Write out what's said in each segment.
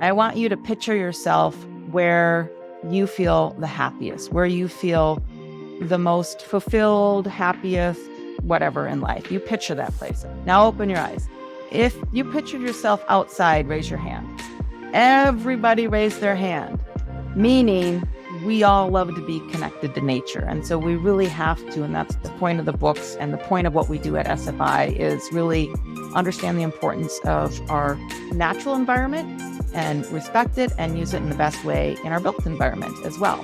I want you to picture yourself where you feel the happiest, where you feel the most fulfilled, happiest, whatever in life. You picture that place. Now open your eyes. If you pictured yourself outside, raise your hand. Everybody raise their hand, meaning we all love to be connected to nature. And so we really have to, and that's the point of the books and the point of what we do at SFI is really understand the importance of our natural environment and respect it and use it in the best way in our built environment as well.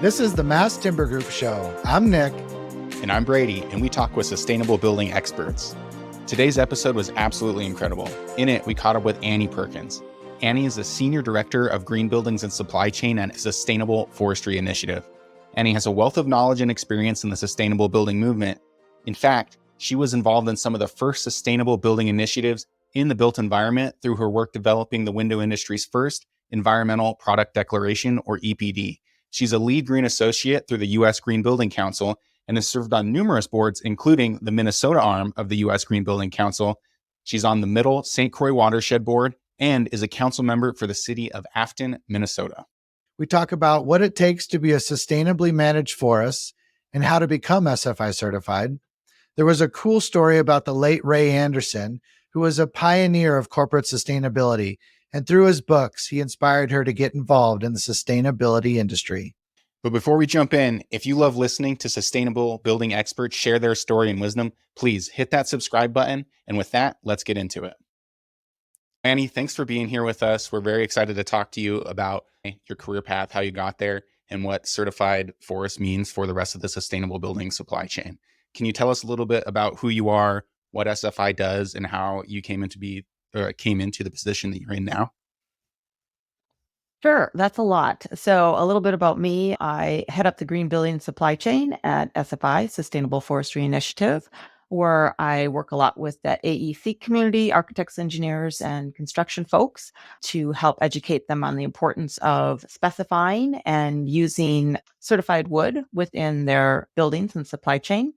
This is the Mass Timber Group Show. I'm Nick. And I'm Brady, and we talk with sustainable building experts. Today's episode was absolutely incredible. In it, we caught up with Annie Perkins. Annie is the Senior Director of Green Buildings and Supply Chain at Sustainable Forestry Initiative. Annie has a wealth of knowledge and experience in the sustainable building movement. In fact, she was involved in some of the first sustainable building initiatives in the built environment through her work developing the window industry's first Environmental Product Declaration, or EPD. She's a lead green associate through the U.S. Green Building Council and has served on numerous boards, including the Minnesota arm of the U.S. Green Building Council. She's on the Middle St. Croix Watershed Board and is a council member for the city of Afton, Minnesota. We talk about what it takes to be a sustainably managed forest and how to become SFI certified. There was a cool story about the late Ray Anderson, who was a pioneer of corporate sustainability, and through his books, he inspired her to get involved in the sustainability industry. But before we jump in, if you love listening to sustainable building experts share their story and wisdom, please hit that subscribe button. And with that, let's get into it. Annie, thanks for being here with us. We're very excited to talk to you about your career path, how you got there, and what certified forest means for the rest of the sustainable building supply chain. Can you tell us a little bit about who you are, what SFI does, and how you came into the position that you're in now? Sure, that's a lot. So a little bit about me. I head up the green building supply chain at SFI, Sustainable Forestry Initiative, where I work a lot with that AEC community, architects, engineers, and construction folks to help educate them on the importance of specifying and using certified wood within their buildings and supply chain.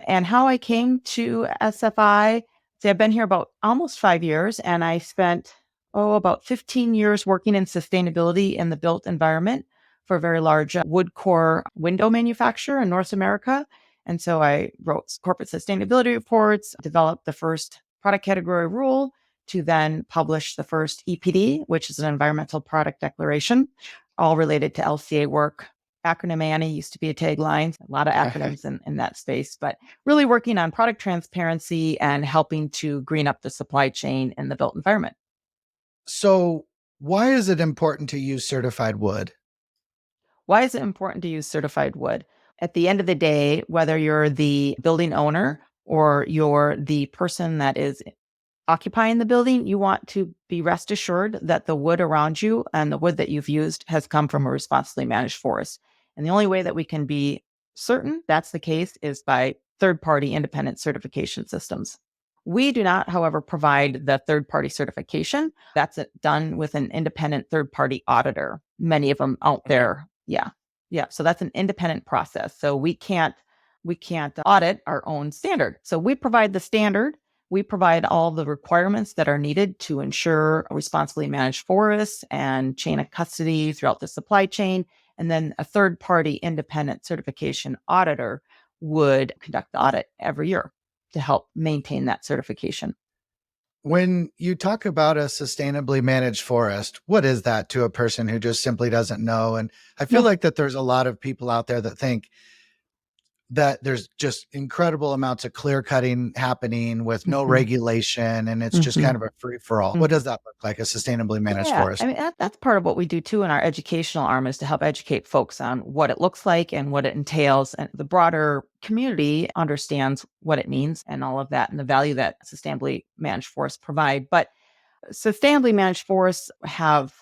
And how I came to SFI, so I've been here about almost 5 years, and I spent about 15 years working in sustainability in the built environment for a very large wood core window manufacturer in North America. And so I wrote corporate sustainability reports, developed the first product category rule to then publish the first EPD, which is an environmental product declaration, all related to LCA work. Acronym Annie used to be a tagline, a lot of acronyms in that space, but really working on product transparency and helping to green up the supply chain in the built environment. So why is it important to use certified wood? Why is it important to use certified wood? At the end of the day, whether you're the building owner or you're the person that is occupying the building, you want to be rest assured that the wood around you and the wood that you've used has come from a responsibly managed forest. And the only way that we can be certain that's the case is by third-party independent certification systems. We do not, however, provide the third-party certification. That's done with an independent third-party auditor. Many of them out there. Yeah. So that's an independent process. So we can't audit our own standard. So we provide the standard. We provide all the requirements that are needed to ensure a responsibly managed forests and chain of custody throughout the supply chain. And then a third-party independent certification auditor would conduct the audit every year to help maintain that certification. When you talk about a sustainably managed forest, what is that to a person who just simply doesn't know? And I feel like that there's a lot of people out there that think that there's just incredible amounts of clear cutting happening with no regulation, and it's just kind of a free for all. What does that look like, a sustainably managed forest? I mean, that's part of what we do too in our educational arm is to help educate folks on what it looks like and what it entails. And the broader community understands what it means and all of that and the value that sustainably managed forests provide. But sustainably managed forests have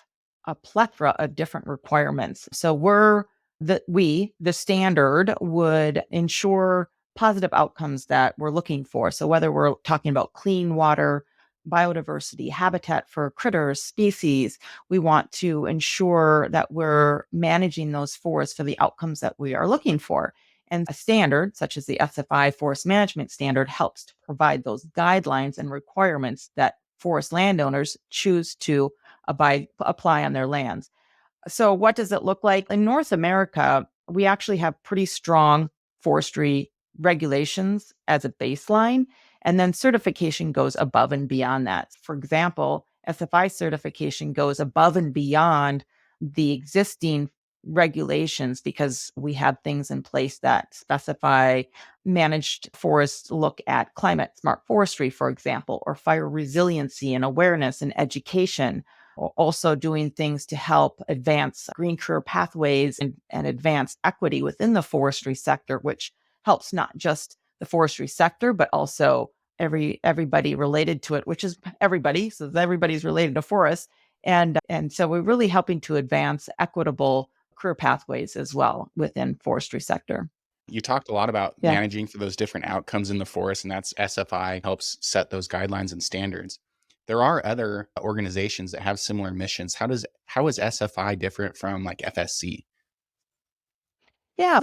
a plethora of different requirements. So the standard would ensure positive outcomes that we're looking for. So whether we're talking about clean water, biodiversity, habitat for critters, species, we want to ensure that we're managing those forests for the outcomes that we are looking for. And a standard such as the SFI Forest Management Standard helps to provide those guidelines and requirements that forest landowners choose to apply on their lands. So, what does it look like? In North America, we actually have pretty strong forestry regulations as a baseline, and then certification goes above and beyond that. For example, SFI certification goes above and beyond the existing regulations because we have things in place that specify managed forests look at climate smart forestry, for example, or fire resiliency and awareness and education, also doing things to help advance green career pathways and advance equity within the forestry sector, which helps not just the forestry sector, but also everybody related to it, which is everybody. So everybody's related to forests. And so we're really helping to advance equitable career pathways as well within forestry sector. You talked a lot about Yeah. managing for those different outcomes in the forest, and that's SFI helps set those guidelines and standards. There are other organizations that have similar missions. How is SFI different from like FSC? Yeah,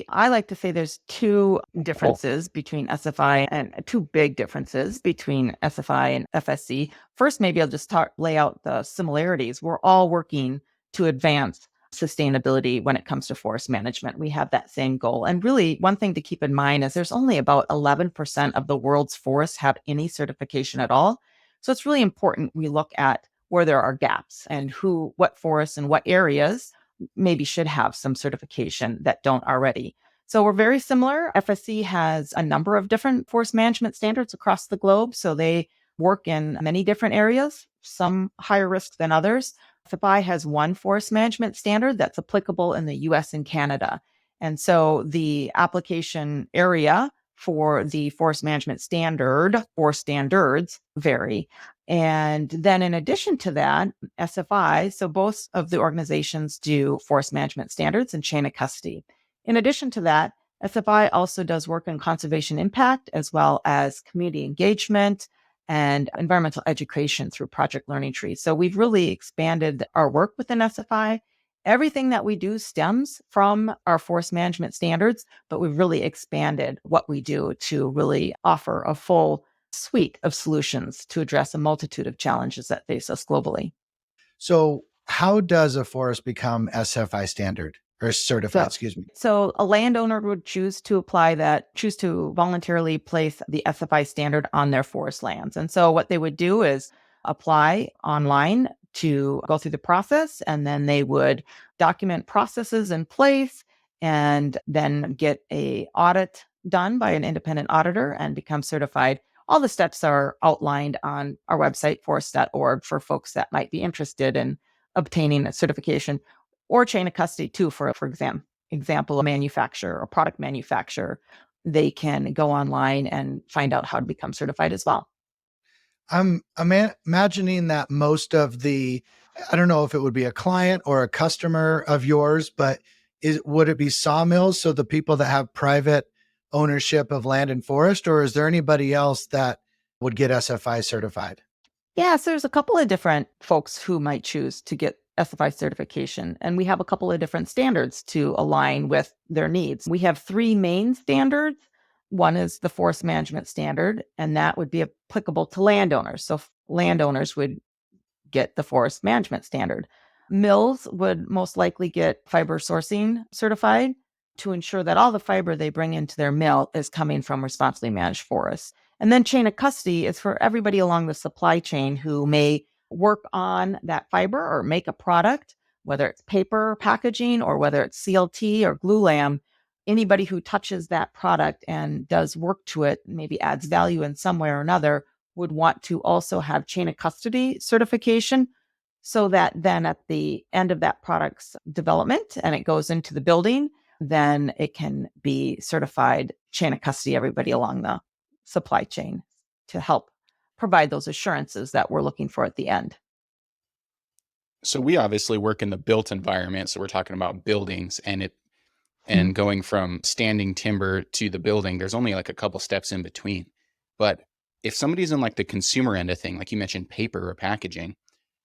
I like to say there's two differences between SFI and two big differences between SFI and FSC. First, maybe I'll just lay out the similarities. We're all working to advance sustainability when it comes to forest management. We have that same goal. And really, one thing to keep in mind is there's only about 11% of the world's forests have any certification at all. So it's really important we look at where there are gaps and what forests and what areas maybe should have some certification that don't already. So we're very similar. FSC has a number of different forest management standards across the globe. So they work in many different areas, some higher risk than others. SFI has one forest management standard that's applicable in the US and Canada. And so the application area for the forest management standard or standards vary. And then in addition to that, SFI, so both of the organizations do forest management standards and chain of custody. In addition to that, SFI also does work in conservation impact as well as community engagement and environmental education through project learning trees. So we've really expanded our work within SFI. Everything that we do stems from our forest management standards, but we've really expanded what we do to really offer a full suite of solutions to address a multitude of challenges that face us globally. So, how does a forest become SFI standard or certified? Excuse me. So a landowner would choose to voluntarily place the SFI standard on their forest lands. And so what they would do is apply online to go through the process, and then they would document processes in place and then get a audit done by an independent auditor and become certified. All the steps are outlined on our website, forest.org, for folks that might be interested in obtaining a certification, or chain of custody too, for example, a manufacturer or product manufacturer. They can go online and find out how to become certified as well. I'm imagining that most of I don't know if it would be a client or a customer of yours, but would it be sawmills? So the people that have private ownership of land and forest, or is there anybody else that would get SFI certified? Yeah, so there's a couple of different folks who might choose to get SFI certification, and we have a couple of different standards to align with their needs. We have three main standards. One is the forest management standard, and that would be applicable to landowners. So landowners would get the forest management standard. Mills would most likely get fiber sourcing certified to ensure that all the fiber they bring into their mill is coming from responsibly managed forests. And then chain of custody is for everybody along the supply chain who may work on that fiber or make a product, whether it's paper packaging or whether it's CLT or glulam. Anybody who touches that product and does work to it, maybe adds value in some way or another, would want to also have chain of custody certification, so that then at the end of that product's development and it goes into the building, then it can be certified chain of custody, everybody along the supply chain, to help provide those assurances that we're looking for at the end. So we obviously work in the built environment. So we're talking about buildings and going from standing timber to the building. There's only like a couple steps in between. But if somebody's in like the consumer end of thing, like you mentioned, paper or packaging,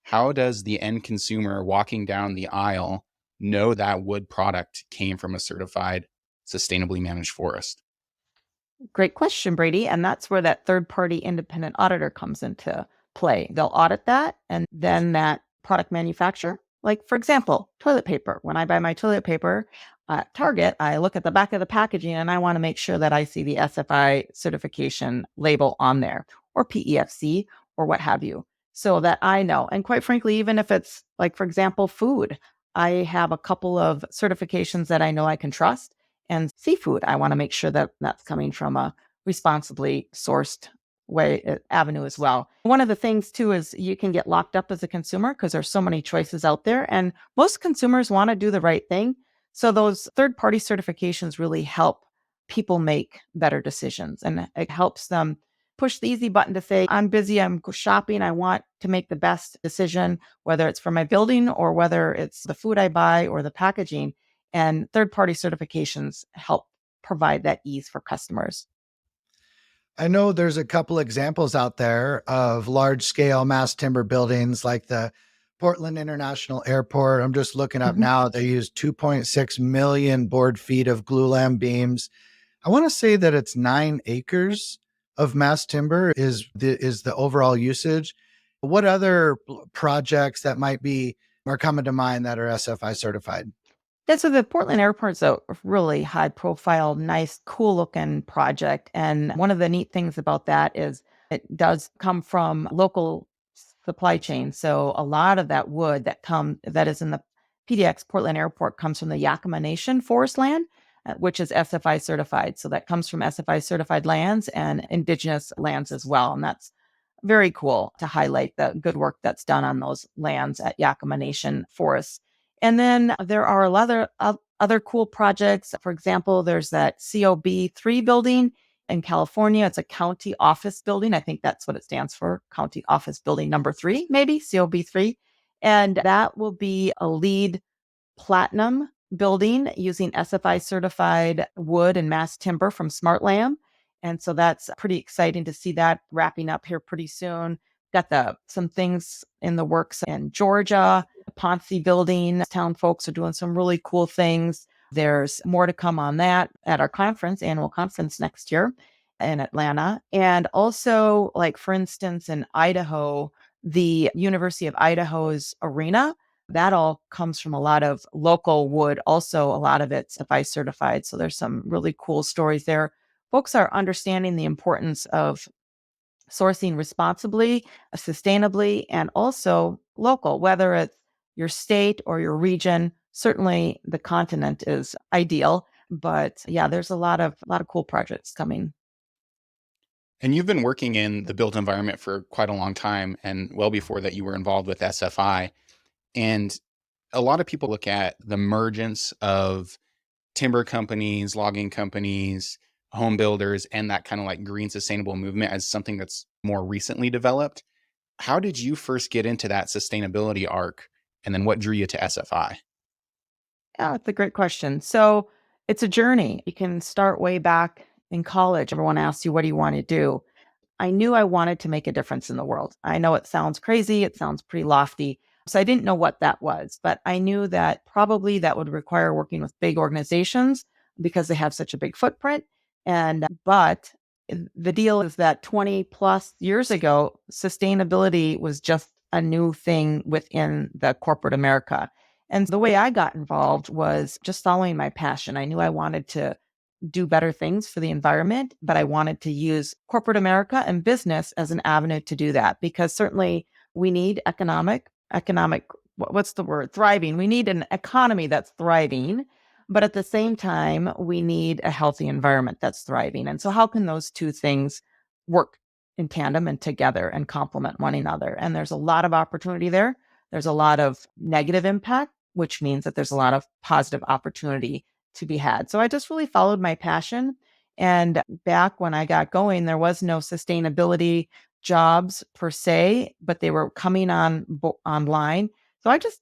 how does the end consumer walking down the aisle know that wood product came from a certified sustainably managed forest? Great question, Brady. And that's where that third party independent auditor comes into play. They'll audit that and then that product manufacturer, like for example, toilet paper. When I buy my toilet paper at Target, I look at the back of the packaging and I want to make sure that I see the SFI certification label on there or PEFC or what have you, so that I know. And quite frankly, even if it's like, for example, food, I have a couple of certifications that I know I can trust, and seafood. I want to make sure that that's coming from a responsibly sourced avenue as well. One of the things too is you can get locked up as a consumer because there's so many choices out there, and most consumers want to do the right thing. So those third party certifications really help people make better decisions, and it helps them push the easy button to say, I'm busy, I'm shopping, I want to make the best decision, whether it's for my building or whether it's the food I buy or the packaging. And third party certifications help provide that ease for customers. I know there's a couple examples out there of large scale mass timber buildings like the Portland International Airport. I'm just looking up Mhm. now. They use 2.6 million board feet of glulam beams. I want to say that it's 9 acres of mass timber is the overall usage. What other projects that might be are coming to mind that are SFI certified? Yeah, so the Portland Airport's a really high profile, nice, cool looking project. And one of the neat things about that is it does come from local supply chain. So a lot of that wood that is in the PDX Portland Airport comes from the Yakima Nation forest land, which is SFI certified. So that comes from SFI certified lands and indigenous lands as well. And that's very cool to highlight the good work that's done on those lands at Yakima Nation forests. And then there are a lot of other cool projects. For example, there's that COB3 building in California. It's a county office building. I think that's what it stands for, County Office Building number 3, maybe COB3. And that will be a LEED platinum building using SFI certified wood and mass timber from SmartLam. And so that's pretty exciting to see that wrapping up here pretty soon. Got some things in the works in Georgia, the Ponce building. Town folks are doing some really cool things. There's more to come on that at our annual conference next year in Atlanta. And also, like for instance, in Idaho, the University of Idaho's arena, that all comes from a lot of local wood. Also, a lot of it's SFI certified. So there's some really cool stories there. Folks are understanding the importance of sourcing responsibly, sustainably, and also local, whether it's your state or your region. Certainly the continent is ideal, but yeah, there's a lot of cool projects coming. And you've been working in the built environment for quite a long time. And well before that, you were involved with SFI. And a lot of people look at the emergence of timber companies, logging companies, home builders, and that kind of like green sustainable movement as something that's more recently developed. How did you first get into that sustainability arc? And then what drew you to SFI? Yeah, it's a great question. So it's a journey. You can start way back in college. Everyone asks you, what do you want to do? I knew I wanted to make a difference in the world. I know it sounds crazy, it sounds pretty lofty. So I didn't know what that was, but I knew that probably that would require working with big organizations because they have such a big footprint. But the deal is that 20 plus years ago, sustainability was just a new thing within the corporate America. And the way I got involved was just following my passion. I knew I wanted to do better things for the environment, but I wanted to use corporate America and business as an avenue to do that because certainly we need what's the word? Thriving. We need an economy that's thriving, but at the same time, we need a healthy environment that's thriving. And so how can those two things work in tandem and together and complement one another? And there's a lot of opportunity there. There's a lot of negative impact, which means that there's a lot of positive opportunity to be had. So I just really followed my passion. And back when I got going, there was no sustainability jobs per se, but they were coming online. So I just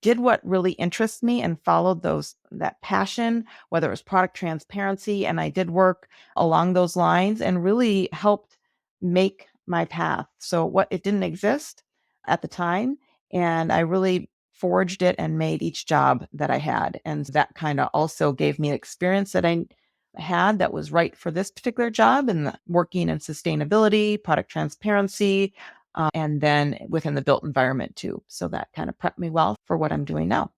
did what really interests me and followed that passion, whether it was product transparency. And I did work along those lines and really helped make my path. So what it didn't exist at the time. And I really forged it and made each job that I had. And that kind of also gave me experience that I had that was right for this particular job and working in sustainability, product transparency, and then within the built environment too. So that kind of prepped me well for what I'm doing now.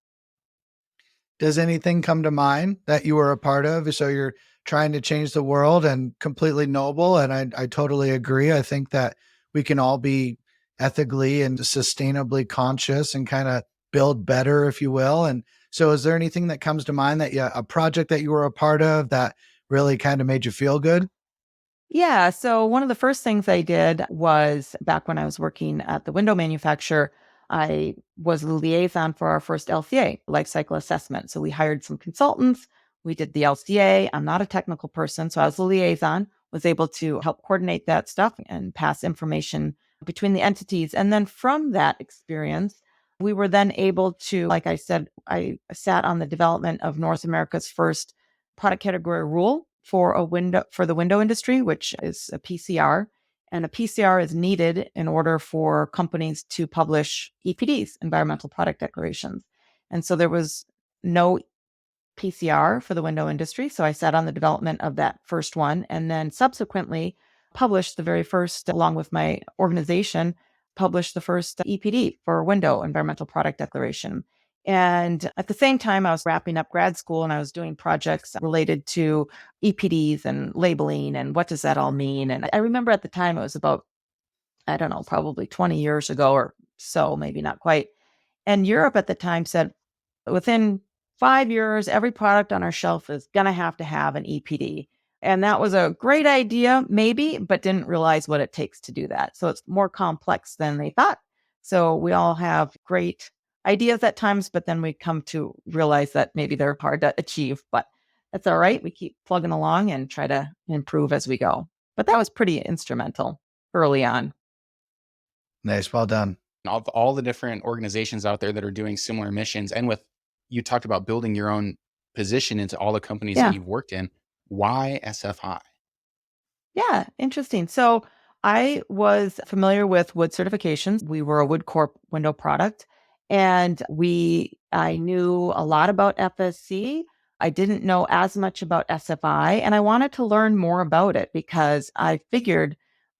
Does anything come to mind that you were a part of? So you're trying to change the world and completely noble. And I totally agree. I think that we can all be ethically and sustainably conscious and kind of build better, if you will. And so is there anything that comes to mind that a project that you were a part of that really kind of made you feel good? Yeah. So one of the first things I did was back when I was working at the window manufacturer, I was the liaison for our first LCA, life cycle assessment. So we hired some consultants. We did the LCA. I'm not a technical person, so I was the liaison, was able to help coordinate that stuff and pass information between the entities. And then from that experience, we were then able to, like I said, I sat on the development of North America's first product category rule for the window industry, which is a PCR. And a PCR is needed in order for companies to publish EPDs, environmental product declarations. And so there was no PCR for the window industry. So I sat on the development of that first one and then subsequently published the very first, along with my organization, published the first EPD for window, environmental product declaration. And at the same time, I was wrapping up grad school and I was doing projects related to EPDs and labeling and what does that all mean. And I remember at the time it was about, I don't know, probably 20 years ago or so, maybe not quite. And Europe at the time said, within 5 years, every product on our shelf is going to have an EPD. And that was a great idea, maybe, but didn't realize what it takes to do that. So it's more complex than they thought. So we all have great ideas at times, but then we come to realize that maybe they're hard to achieve. But that's all right. We keep plugging along and try to improve as we go. But that was pretty instrumental early on. Nice. Well done. All the different organizations out there that are doing similar missions, and with you talked about building your own position into all the companies Yeah. that you've worked in. Why SFI? Yeah, interesting. So I was familiar with wood certifications. We were a Wood Corp window product, and I knew a lot about FSC. I didn't know as much about SFI, and I wanted to learn more about it because I figured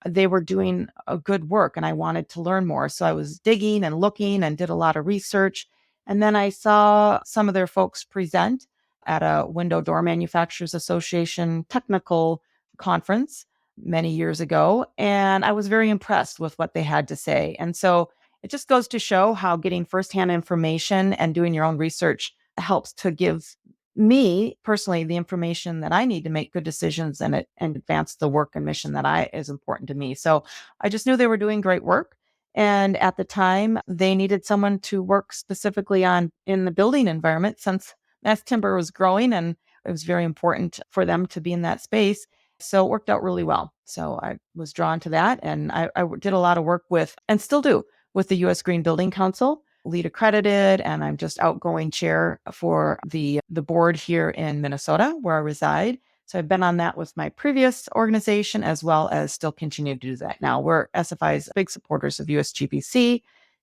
they were doing a good work and I wanted to learn more. So I was digging and looking and did a lot of research. And then I saw some of their folks present at a Window Door Manufacturers Association technical conference many years ago. And I was very impressed with what they had to say. And so it just goes to show how getting firsthand information and doing your own research helps to give me personally the information that I need to make good decisions and advance the work and mission that is important to me. So I just knew they were doing great work. And at the time, they needed someone to work specifically in the building environment since mass timber was growing and it was very important for them to be in that space. So it worked out really well. So I was drawn to that. And I did a lot of work with, and still do, with the U.S. Green Building Council, LEED accredited, and I'm just outgoing chair for the board here in Minnesota, where I reside. So I've been on that with my previous organization, as well as still continue to do that now. We're SFI's big supporters of USGBC,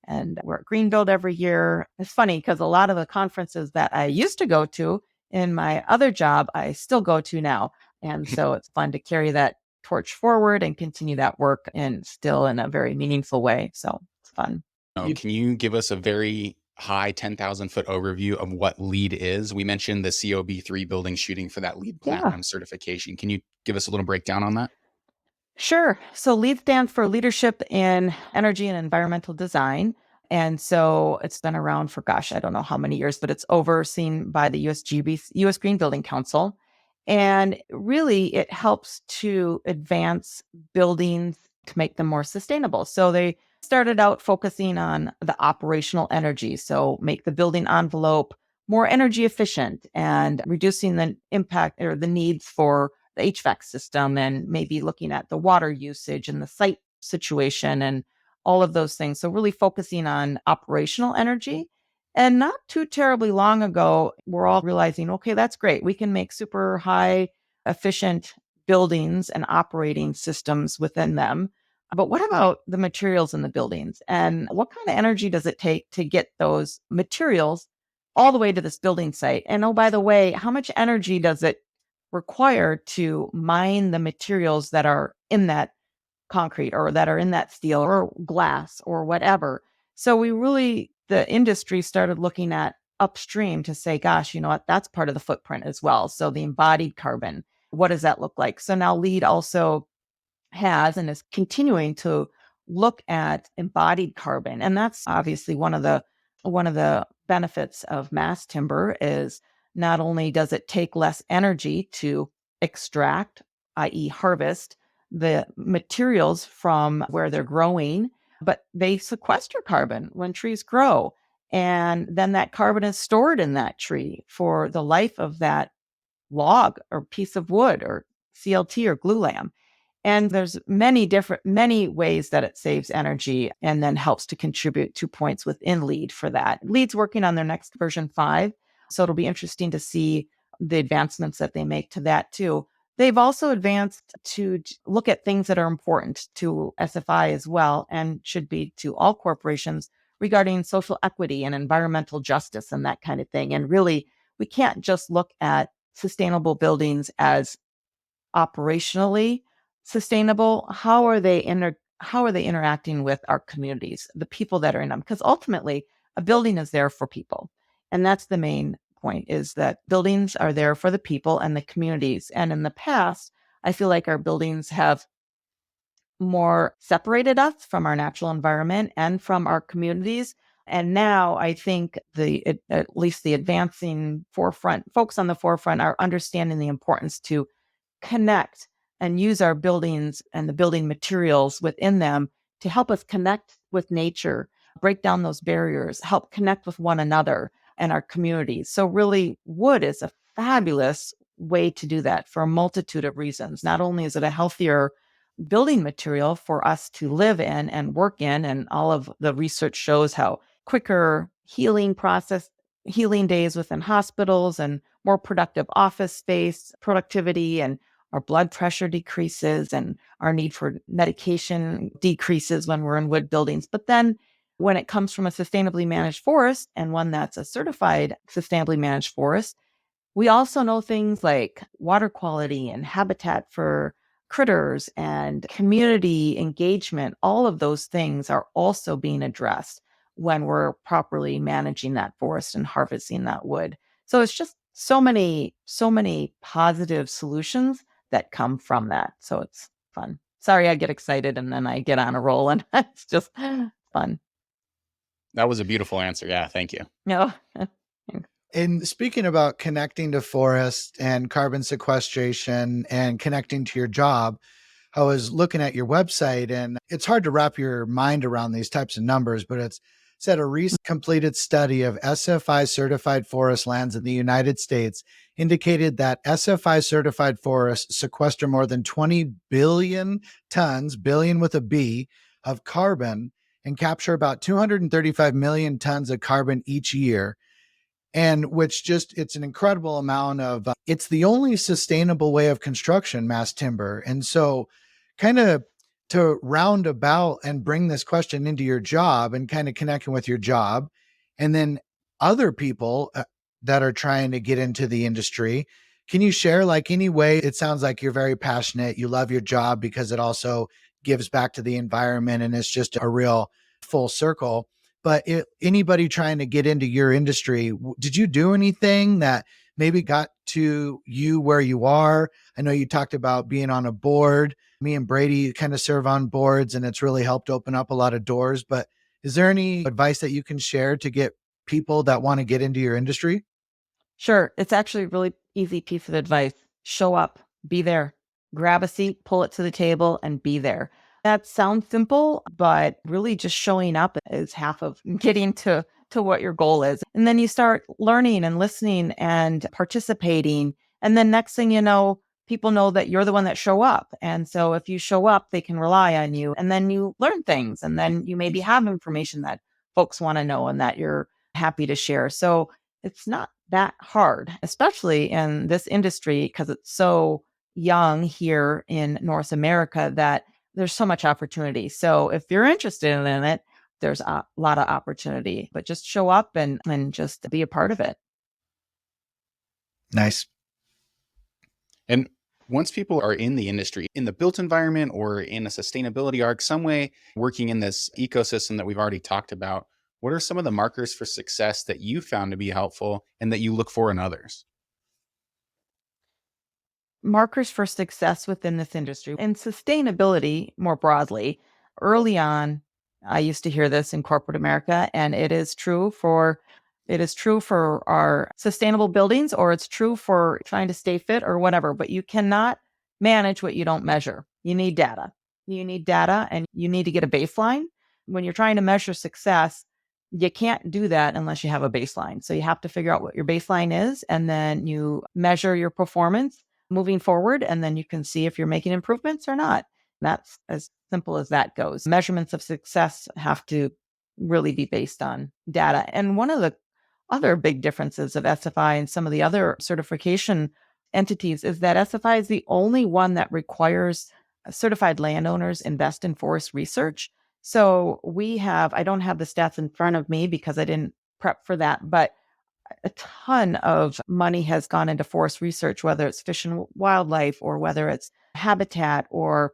and we're at Greenbuild every year. It's funny because a lot of the conferences that I used to go to in my other job, I still go to now. And so it's fun to carry that torch forward and continue that work and still in a very meaningful way. So it's fun. Can you give us a very high 10,000-foot overview of what LEED is? We mentioned the COB3 building shooting for that LEED Platinum certification. Can you give us a little breakdown on that? Sure. So LEED stands for Leadership in Energy and Environmental Design. And so it's been around for, gosh, I don't know how many years, but it's overseen by the US Green Building Council. And really, it helps to advance buildings to make them more sustainable. So they started out focusing on the operational energy. So make the building envelope more energy efficient and reducing the impact or the needs for the HVAC system and maybe looking at the water usage and the site situation and all of those things. So really focusing on operational energy. And not too terribly long ago, we're all realizing, okay, that's great. We can make super high efficient buildings and operating systems within them. But what about the materials in the buildings? And what kind of energy does it take to get those materials all the way to this building site? And oh, by the way, how much energy does it require to mine the materials that are in that concrete or that are in that steel or glass or whatever? So the industry started looking at upstream to say, gosh, you know what, that's part of the footprint as well. So the embodied carbon, what does that look like? So now LEED also has and is continuing to look at embodied carbon, and that's obviously one of the benefits of mass timber is not only does it take less energy to extract, i.e. harvest the materials from where they're growing, but they sequester carbon when trees grow, and then that carbon is stored in that tree for the life of that log or piece of wood or CLT or glulam. And there's many ways that it saves energy and then helps to contribute to points within LEED for that. LEED's working on their next version 5. So it'll be interesting to see the advancements that they make to that too. They've also advanced to look at things that are important to SFI as well, and should be to all corporations, regarding social equity and environmental justice and that kind of thing. And really, we can't just look at sustainable buildings as operationally sustainable. How are they interacting with our communities, the people that are in them? Because ultimately, a building is there for people, and that's the main point: is that buildings are there for the people and the communities. And in the past, I feel like our buildings have more separated us from our natural environment and from our communities. And now I think at least the advancing forefront folks on the forefront are understanding the importance to connect and use our buildings and the building materials within them to help us connect with nature, break down those barriers, help connect with one another and our communities. So really, wood is a fabulous way to do that for a multitude of reasons. Not only is it a healthier building material for us to live in and work in, and all of the research shows how quicker healing days within hospitals and more productive office space productivity, and our blood pressure decreases and our need for medication decreases when we're in wood buildings. But then when it comes from a sustainably managed forest, and one that's a certified sustainably managed forest, we also know things like water quality and habitat for critters and community engagement. All of those things are also being addressed when we're properly managing that forest and harvesting that wood. So it's just so many positive solutions that come from that. So it's fun. Sorry, I get excited and then I get on a roll, and it's just fun. That was a beautiful answer. Yeah, thank you. No. And speaking about connecting to forests and carbon sequestration and connecting to your job, I was looking at your website, and it's hard to wrap your mind around these types of numbers, but it's said a recent completed study of SFI certified forest lands in the United States indicated that SFI certified forests sequester more than 20 billion tons, billion with a B, of carbon, and capture about 235 million tons of carbon each year. And which just, it's an incredible amount of, it's the only sustainable way of construction, mass timber. And so kind of to round about and bring this question into your job and kind of connecting with your job, and then other people that are trying to get into the industry, can you share like any way? It sounds like you're very passionate. You love your job because it also gives back to the environment, and it's just a real full circle. But anybody trying to get into your industry, did you do anything that maybe got to you where you are? I know you talked about being on a board. Me and Brady kind of serve on boards, and it's really helped open up a lot of doors. But is there any advice that you can share to get people that want to get into your industry? Sure. It's actually a really easy piece of advice. Show up, be there, grab a seat, pull it to the table, and be there. That sounds simple, but really just showing up is half of getting to what your goal is. And then you start learning and listening and participating. And then next thing you know, people know that you're the one that show up. And so if you show up, they can rely on you. And then you learn things. And then you maybe have information that folks want to know and that you're happy to share. So it's not that hard, especially in this industry, because it's so young here in North America, that there's so much opportunity. So if you're interested in it, there's a lot of opportunity, but just show up and just be a part of it. Nice. And once people are in the industry, in the built environment or in a sustainability arc, some way working in this ecosystem that we've already talked about, what are some of the markers for success that you found to be helpful and that you look for in others? Markers for success within this industry and sustainability more broadly. Early on, I used to hear this in corporate America, and it is true for our sustainable buildings, or it's true for trying to stay fit or whatever, but you cannot manage what you don't measure. You need data. You need data and you need to get a baseline. When you're trying to measure success, you can't do that unless you have a baseline. So you have to figure out what your baseline is, and then you measure your performance moving forward, and then you can see if you're making improvements or not. That's as simple as that goes. Measurements of success have to really be based on data. And one of the other big differences of SFI and some of the other certification entities is that SFI is the only one that requires certified landowners invest in forest research. So I don't have the stats in front of me because I didn't prep for that, but a ton of money has gone into forest research, whether it's fish and wildlife or whether it's habitat or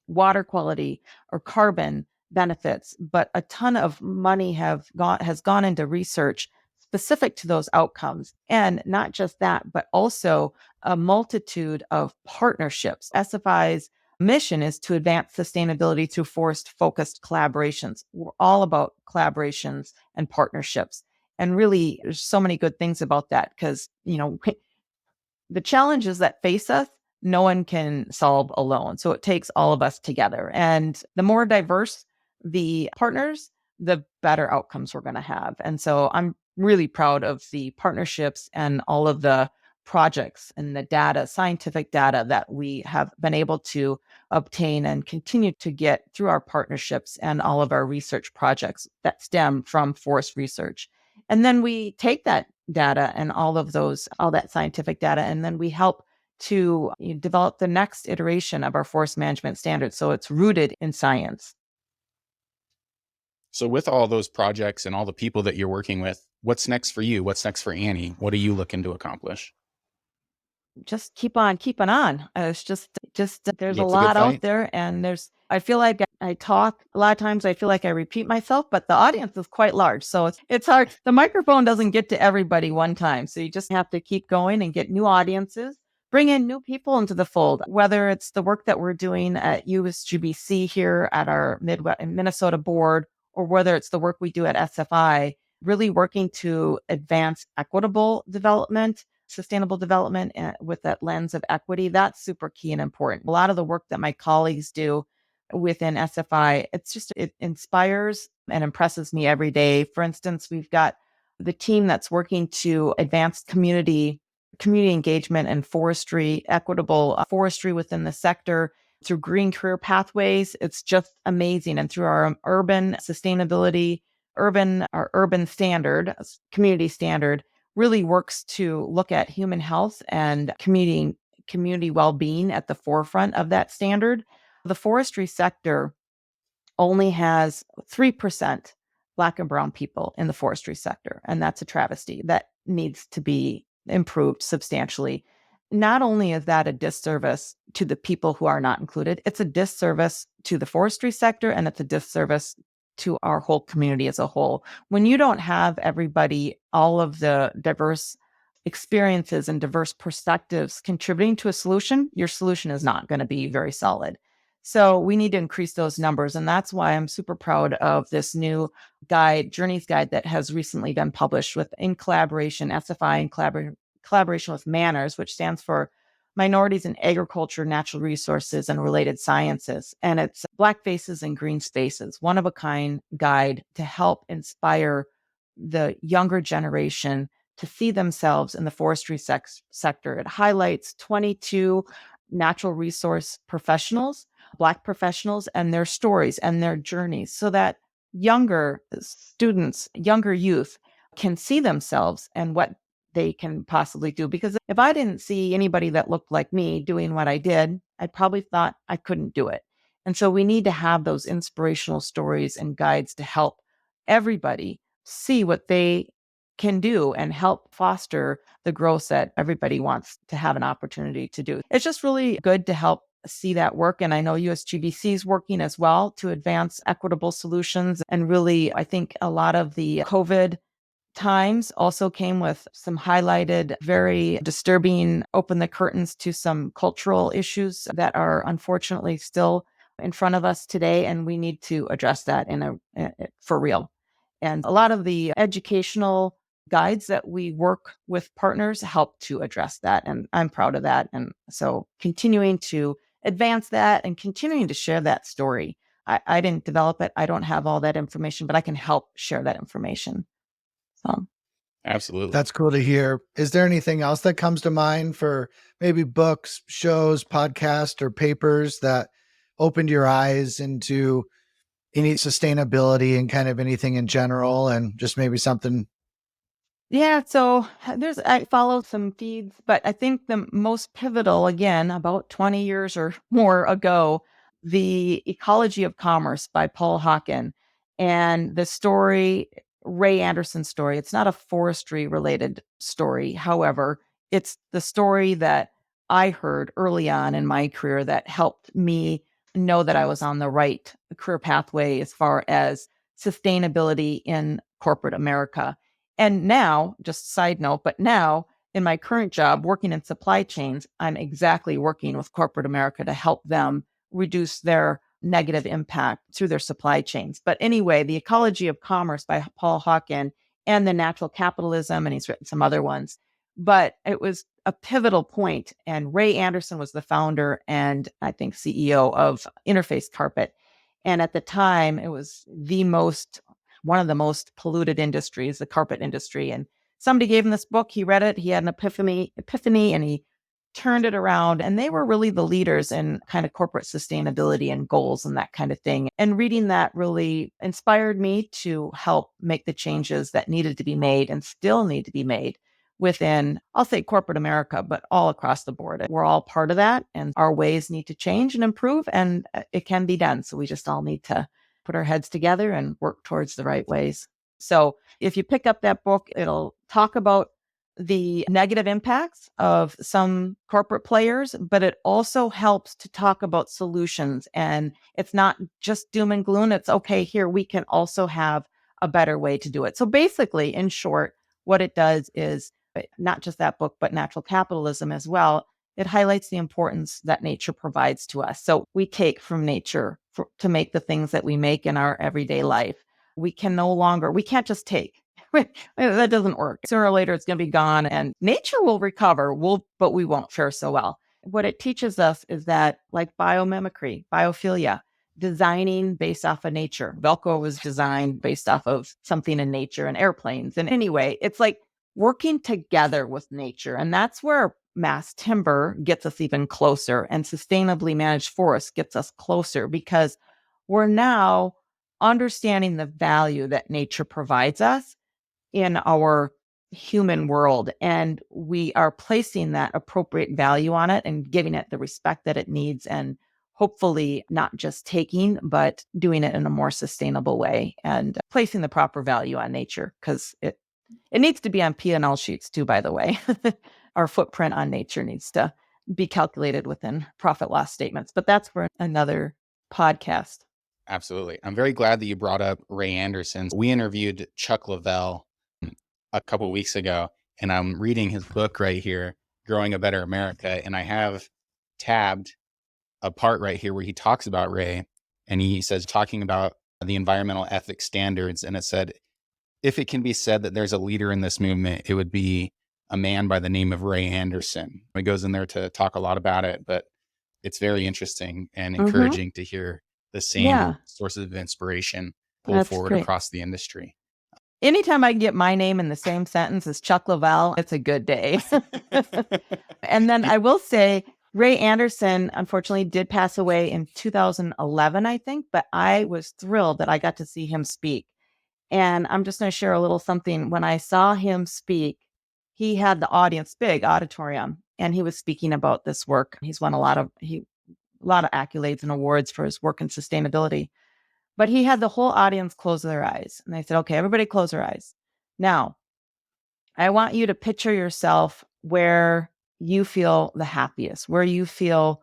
water quality or carbon benefits. But a ton of money has gone into research specific to those outcomes. And not just that, but also a multitude of partnerships. SFI's mission is to advance sustainability through forest focused collaborations. We're all about collaborations and partnerships. And really, there's so many good things about that because, the challenges that face us, no one can solve alone. So it takes all of us together. And the more diverse the partners, the better outcomes we're going to have. And so I'm really proud of the partnerships and all of the projects and the data, scientific data that we have been able to obtain and continue to get through our partnerships and all of our research projects that stem from forest research. And then we take that data and all that scientific data, and then we help to develop the next iteration of our forest management standards. So it's rooted in science. So, with all those projects and all the people that you're working with, what's next for you? What's next for Annie? What are you looking to accomplish? Just keep on keeping on. It's just there's a It's a good lot out fight. there, and I feel like I talk a lot of times. I feel like I repeat myself, but the audience is quite large, so it's hard. The microphone doesn't get to everybody one time, so you just have to keep going and get new audiences, bring in new people into the fold. Whether it's the work that we're doing at USGBC here at our Midwest Minnesota board, or whether it's the work we do at SFI, really working to advance equitable development, sustainable development with that lens of equity, that's super key and important. A lot of the work that my colleagues do within SFI, it inspires and impresses me every day. For instance, we've got the team that's working to advance community engagement and forestry, equitable forestry within the sector through green career pathways. It's just amazing. And through our urban sustainability, our urban standard, community standard, really works to look at human health and community well-being at the forefront of that standard. The forestry sector only has 3% Black and Brown people in the forestry sector, and that's a travesty. That needs to be improved substantially. Not only is that a disservice to the people who are not included, it's a disservice to the forestry sector, and it's a disservice to our whole community as a whole. When you don't have everybody, all of the diverse experiences and diverse perspectives contributing to a solution, your solution is not going to be very solid. So we need to increase those numbers. And that's why I'm super proud of this new Journeys Guide that has recently been published in collaboration, SFI in collaboration with Manners, which stands for Minorities in Agriculture, Natural Resources, and Related Sciences. And it's Black Faces and Green Spaces, one of a kind guide to help inspire the younger generation to see themselves in the forestry sector. It highlights 22 natural resource professionals, Black professionals, and their stories and their journeys so that younger students, younger youth can see themselves and what they can possibly do. Because if I didn't see anybody that looked like me doing what I did, I probably thought I couldn't do it. And so we need to have those inspirational stories and guides to help everybody see what they can do and help foster the growth that everybody wants to have an opportunity to do. It's just really good to help see that work. And I know USGBC is working as well to advance equitable solutions. And really, I think a lot of the COVID times also came with some highlighted, very disturbing, open the curtains to some cultural issues that are unfortunately still in front of us today. And we need to address that for real. And a lot of the educational guides that we work with partners help to address that. And I'm proud of that. And so continuing to advance that and continuing to share that story. I didn't develop it. I don't have all that information, but I can help share that information. So Absolutely. That's cool to hear. Is there anything else that comes to mind for maybe books, shows, podcasts, or papers that opened your eyes into any sustainability and kind of anything in general, and just maybe something? yeah, so I follow some feeds, but I think the most pivotal, again, about 20 years or more ago, the Ecology of Commerce by Paul Hawken, and the story, Ray Anderson's story. It's not a forestry related story. However, it's the story that I heard early on in my career that helped me know that I was on the right career pathway as far as sustainability in corporate America. And now, just side note, but now in my current job, working in supply chains, I'm exactly working with corporate America to help them reduce their negative impact through their supply chains. But anyway, The Ecology of Commerce by Paul Hawken and The Natural Capitalism, and he's written some other ones. But it was a pivotal point, and Ray Anderson was the founder and I think CEO of Interface Carpet. And at the time, it was one of the most polluted industries, the carpet industry. And somebody gave him this book. He read it. He had an epiphany, and he turned it around. And they were really the leaders in kind of corporate sustainability and goals and that kind of thing. And reading that really inspired me to help make the changes that needed to be made and still need to be made within, I'll say corporate America, but all across the board. We're all part of that, and our ways need to change and improve, and it can be done. So we just all need to put our heads together and work towards the right ways. So if you pick up that book, it'll talk about the negative impacts of some corporate players, but it also helps to talk about solutions. And it's not just doom and gloom. It's okay, here, we can also have a better way to do it. So basically, in short, what it does is not just that book, but Natural Capitalism as well. It highlights the importance that nature provides to us. So we take from nature to make the things that we make in our everyday life. We can't just take. That doesn't work. Sooner or later, it's going to be gone and nature will recover, but we won't fare so well. What it teaches us is that, like biomimicry, biophilia, designing based off of nature. Velcro was designed based off of something in nature and airplanes. And anyway, it's like working together with nature. And that's where mass timber gets us even closer, and sustainably managed forests gets us closer, because we're now understanding the value that nature provides us in our human world. And we are placing that appropriate value on it and giving it the respect that it needs, and hopefully not just taking, but doing it in a more sustainable way and placing the proper value on nature, because it needs to be on P&L sheets too, by the way. Our footprint on nature needs to be calculated within profit loss statements, but that's for another podcast. Absolutely. I'm very glad that you brought up Ray Anderson. We interviewed Chuck Lavelle a couple weeks ago, and I'm reading his book right here, Growing a Better America. And I have tabbed a part right here where he talks about Ray, and he says, talking about the environmental ethics standards. And it said, if it can be said that there's a leader in this movement, it would be a man by the name of Ray Anderson. He goes in there to talk a lot about it, but it's very interesting and encouraging to hear the same sources of inspiration pulled forward across the industry. Anytime I can get my name in the same sentence as Chuck Lavelle, it's a good day. And then I will say, Ray Anderson, unfortunately, did pass away in 2011, I think, but I was thrilled that I got to see him speak. And I'm just going to share a little something. When I saw him speak, he had the audience, big auditorium, and he was speaking about this work. He a lot of accolades and awards for his work in sustainability. But he had the whole audience close their eyes. And I said, okay, everybody close their eyes. Now, I want you to picture yourself where you feel the happiest, where you feel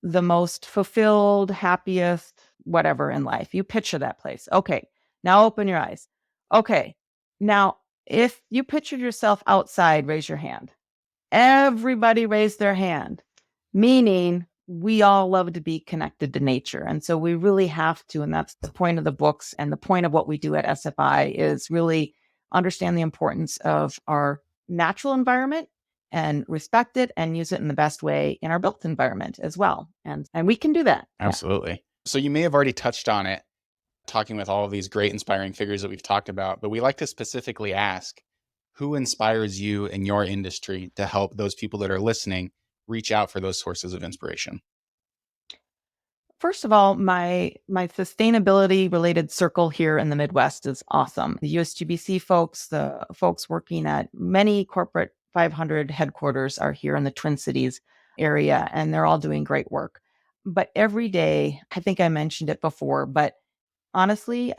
the most fulfilled, happiest, whatever in life. You picture that place. Okay, now open your eyes. Okay, now if you pictured yourself outside, raise your hand. Everybody raised their hand, meaning we all love to be connected to nature. And so we really have to, and that's the point of the books and the point of what we do at SFI is really understand the importance of our natural environment and respect it and use it in the best way in our built environment as well. And we can do that. Absolutely. Yeah. So you may have already touched on it, talking with all of these great inspiring figures that we've talked about, but we like to specifically ask, who inspires you in your industry to help those people that are listening reach out for those sources of inspiration? First of all, my sustainability related circle here in the Midwest is awesome. The USGBC folks, the folks working at many corporate 500 headquarters are here in the Twin Cities area, and they're all doing great work. But every day, I think I mentioned it before, but honestly,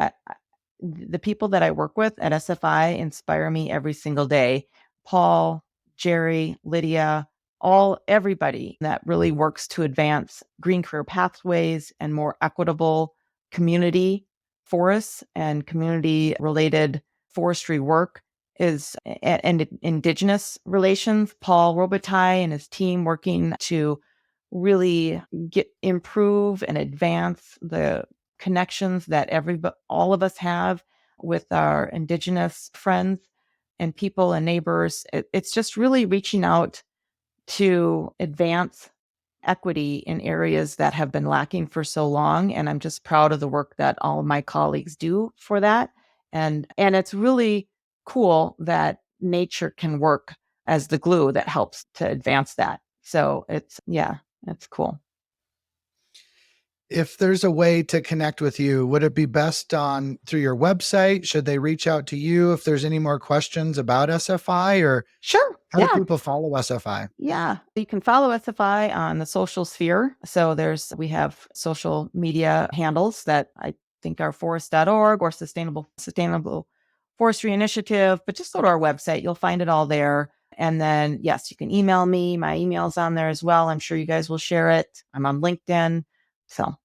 the people that I work with at SFI inspire me every single day. Paul, Jerry, Lydia, everybody that really works to advance green career pathways and more equitable community forests and community related forestry work and indigenous relations. Paul Robitaille and his team working to really improve and advance the connections that all of us have with our indigenous friends and people and neighbors. It's just really reaching out to advance equity in areas that have been lacking for so long. And I'm just proud of the work that all of my colleagues do for that. And it's really cool that nature can work as the glue that helps to advance that. So it's cool. If there's a way to connect with you, would it be best through your website? Should they reach out to you if there's any more questions about SFI, or sure? How do people follow SFI? Yeah, you can follow SFI on the social sphere. So we have social media handles that I think are forest.org or sustainable Forestry Initiative, but just go to our website. You'll find it all there. And then, yes, you can email me. My email's on there as well. I'm sure you guys will share it. I'm on LinkedIn. So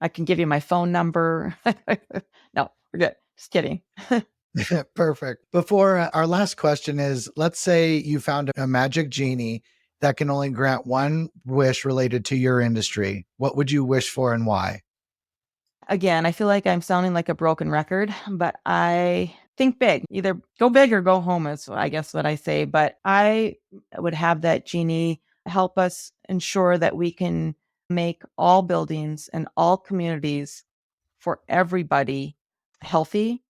I can give you my phone number. No, we're good. Just kidding. Perfect. Before our last question is, let's say you found a magic genie that can only grant one wish related to your industry. What would you wish for and why? Again, I feel like I'm sounding like a broken record, but I think big. Either go big or go home is, I guess, what I say. But I would have that genie help us ensure that we can make all buildings and all communities for everybody healthy,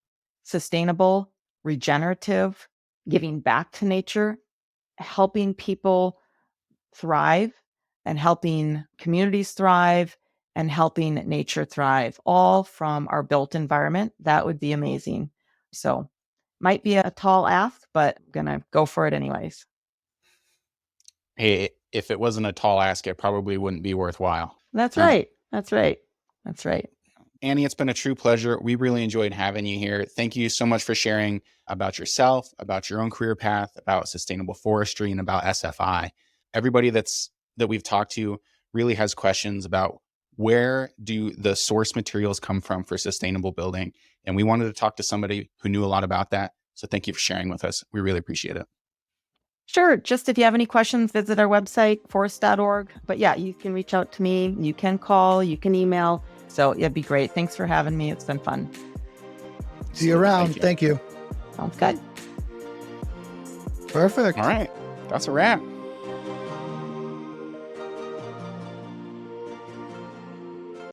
sustainable, regenerative, giving back to nature, helping people thrive and helping communities thrive and helping nature thrive, all from our built environment. That would be amazing. So might be a tall ask, but I'm going to go for it anyways. Hey, if it wasn't a tall ask, it probably wouldn't be worthwhile. That's right. That's right. That's right. Annie, it's been a true pleasure. We really enjoyed having you here. Thank you so much for sharing about yourself, about your own career path, about sustainable forestry, and about SFI. Everybody that we've talked to really has questions about where do the source materials come from for sustainable building. And we wanted to talk to somebody who knew a lot about that. So thank you for sharing with us. We really appreciate it. Sure. Just if you have any questions, visit our website, forest.org. But yeah, you can reach out to me. You can call, you can email. So it'd be great. Thanks for having me. It's been fun. See you around. Thank you. Sounds good. Perfect. All right. That's a wrap.